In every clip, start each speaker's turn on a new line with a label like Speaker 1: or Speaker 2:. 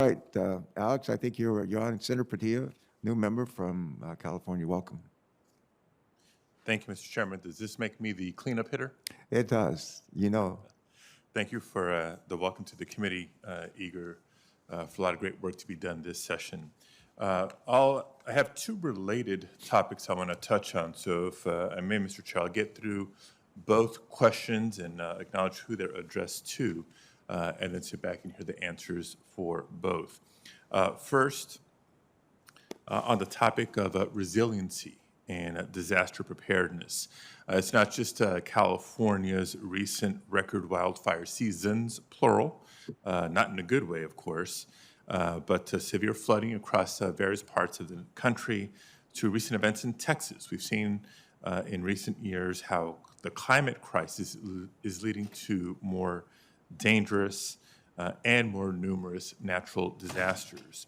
Speaker 1: right, Alex, I think you're on. Senator Padilla, new member from California. Welcome.
Speaker 2: Thank you, Mr. Chairman. Does this make me the cleanup hitter?
Speaker 1: It does, you know.
Speaker 2: Thank you for the welcome to the committee. Eager for a lot of great work to be done this session. I have two related topics I want to touch on. So if I may, Mr. Chair, I'll get through both questions and acknowledge who they're addressed to, and then sit back and hear the answers for both. First, on the topic of resiliency and disaster preparedness. It's not just California's recent record wildfire seasons, plural, not in a good way, of course, but severe flooding across various parts of the country, to recent events in Texas. We've seen in recent years how the climate crisis is leading to more dangerous and more numerous natural disasters.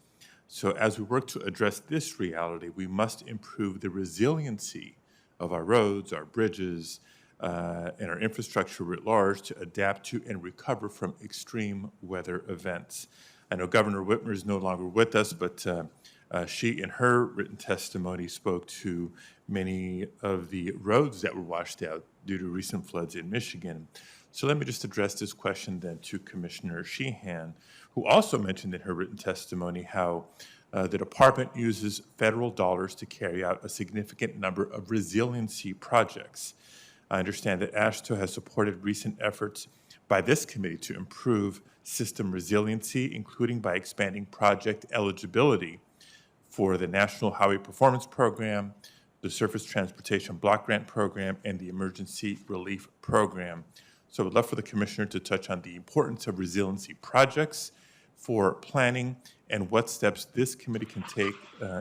Speaker 2: So as we work to address this reality, we must improve the resiliency of our roads, our bridges, and our infrastructure writ large to adapt to and recover from extreme weather events. I know Governor Whitmer is no longer with us, but she, in her written testimony, spoke to many of the roads that were washed out due to recent floods in Michigan. So let me just address this question then to Commissioner Sheehan, who also mentioned in her written testimony how the department uses federal dollars to carry out a significant number of resiliency projects. I understand that AASHTO has supported recent efforts by this committee to improve system resiliency, including by expanding project eligibility for the National Highway Performance Program, the Surface Transportation Block Grant Program, and the Emergency Relief Program. So I would love for the Commissioner to touch on the importance of resiliency projects for planning and what steps this committee can take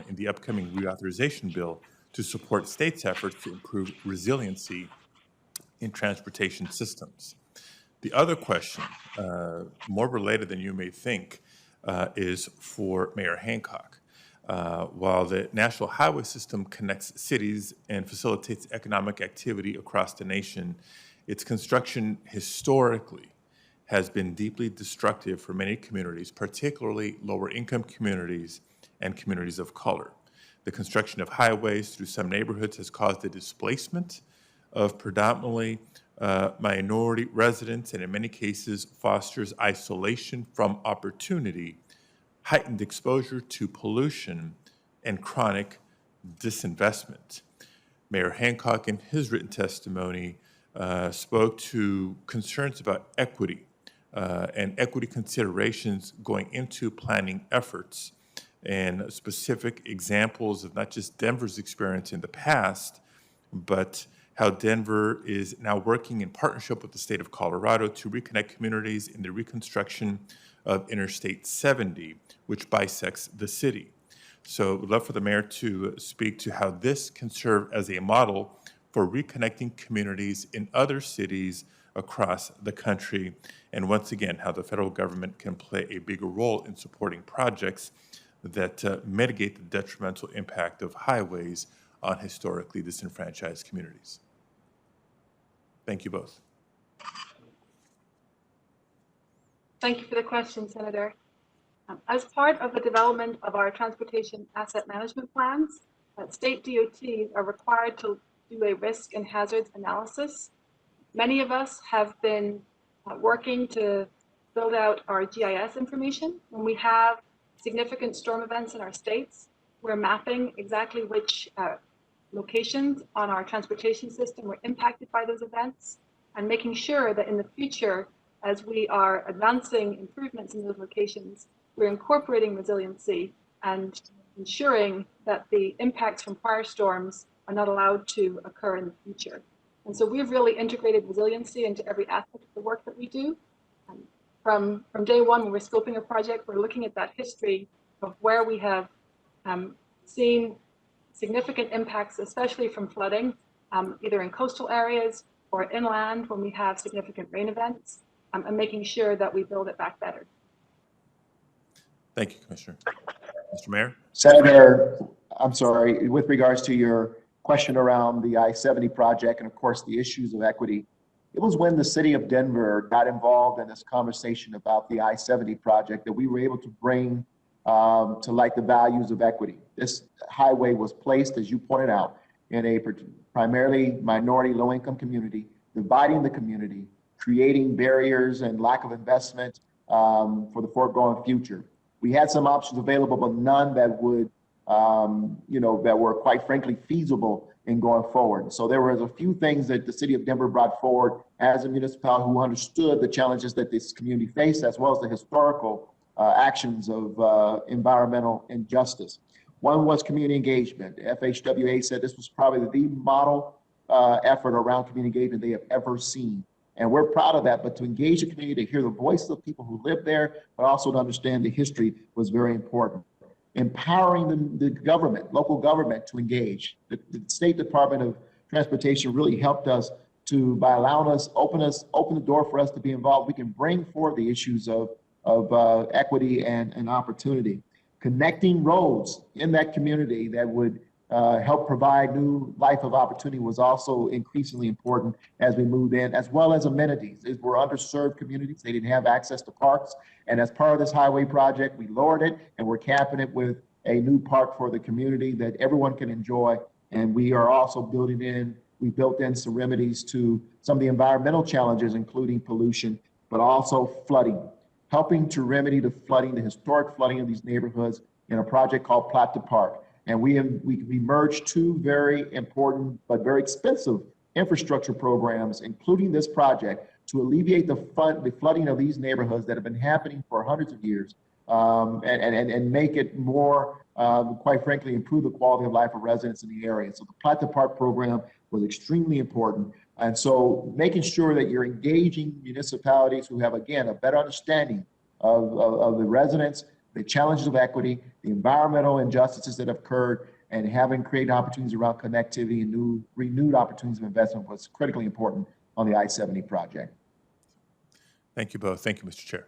Speaker 2: in the upcoming reauthorization bill to support states' efforts to improve resiliency in transportation systems. The other question, more related than you may think, is for Mayor Hancock. While the National Highway System connects cities and facilitates economic activity across the nation, its construction historically has been deeply destructive for many communities, particularly lower-income communities and communities of color. The construction of highways through some neighborhoods has caused the displacement of predominantly minority residents, and in many cases fosters isolation from opportunity, heightened exposure to pollution, and chronic disinvestment. Mayor Hancock, in his written testimony, spoke to concerns about equity and equity considerations going into planning efforts, and specific examples of not just Denver's experience in the past, but how Denver is now working in partnership with the state of Colorado to reconnect communities in the reconstruction of Interstate 70, which bisects the city. So we'd love for the mayor to speak to how this can serve as a model for reconnecting communities in other cities across the country, and once again, how the federal government can play a bigger role in supporting projects that mitigate the detrimental impact of highways on historically disenfranchised communities. Thank you both.
Speaker 3: Thank you for the question, Senator. As part of the development of our transportation asset management plans, state DOTs are required to do a risk and hazards analysis. Many of us have been working to build out our GIS information. When we have significant storm events in our states, we're mapping exactly which locations on our transportation system were impacted by those events, and making sure that in the future, as we are advancing improvements in those locations, we're incorporating resiliency and ensuring that the impacts from prior storms are not allowed to occur in the future. And so we've really integrated resiliency into every aspect of the work that we do. From day one, when we're scoping a project, we're looking at that history of where we have seen significant impacts, especially from flooding, either in coastal areas or inland when we have significant rain events, and making sure that we build it back better.
Speaker 2: Thank you, Commissioner. Mr. Mayor?
Speaker 4: Senator, I'm sorry, with regards to your question around the I-70 project and of course the issues of equity, It was when the city of Denver got involved in this conversation about the I-70 project that we were able to bring to light the values of equity. This highway was placed, as you pointed out, in a primarily minority low-income community, dividing the community, creating barriers and lack of investment for the foregoing future. We had some options available, but none that would, that were quite frankly feasible in going forward. So there was a few things that the city of Denver brought forward as a municipality who understood the challenges that this community faced, as well as the historical actions of environmental injustice. One was community engagement. FHWA said this was probably the model effort around community engagement they have ever seen. And we're proud of that, but to engage the community, to hear the voices of people who live there, but also to understand the history was very important. Empowering the government, local government to engage. The State Department of Transportation really helped us by allowing us, open the door for us to be involved. We can bring forward the issues of equity and opportunity. Connecting roads in that community that would help provide new life of opportunity was also increasingly important as we moved in, as well as amenities. These were underserved communities. They didn't have access to parks. And as part of this highway project, we lowered it and we're capping it with a new park for the community that everyone can enjoy. And we are also we built in some remedies to some of the environmental challenges, including pollution, but also flooding, helping to remedy the flooding, the historic flooding of these neighborhoods in a project called Plat to Park. And we merged two very important but very expensive infrastructure programs, including this project, to alleviate the flooding of these neighborhoods that have been happening for hundreds of years, and make it more, quite frankly, improve the quality of life of residents in the area. So the Plat to Park program was extremely important. And so making sure that you're engaging municipalities who have, again, a better understanding of the residents, the challenges of equity, the environmental injustices that have occurred, and having created opportunities around connectivity and renewed opportunities of investment was critically important on the I-70 project.
Speaker 2: Thank you both. Thank you, Mr. Chair.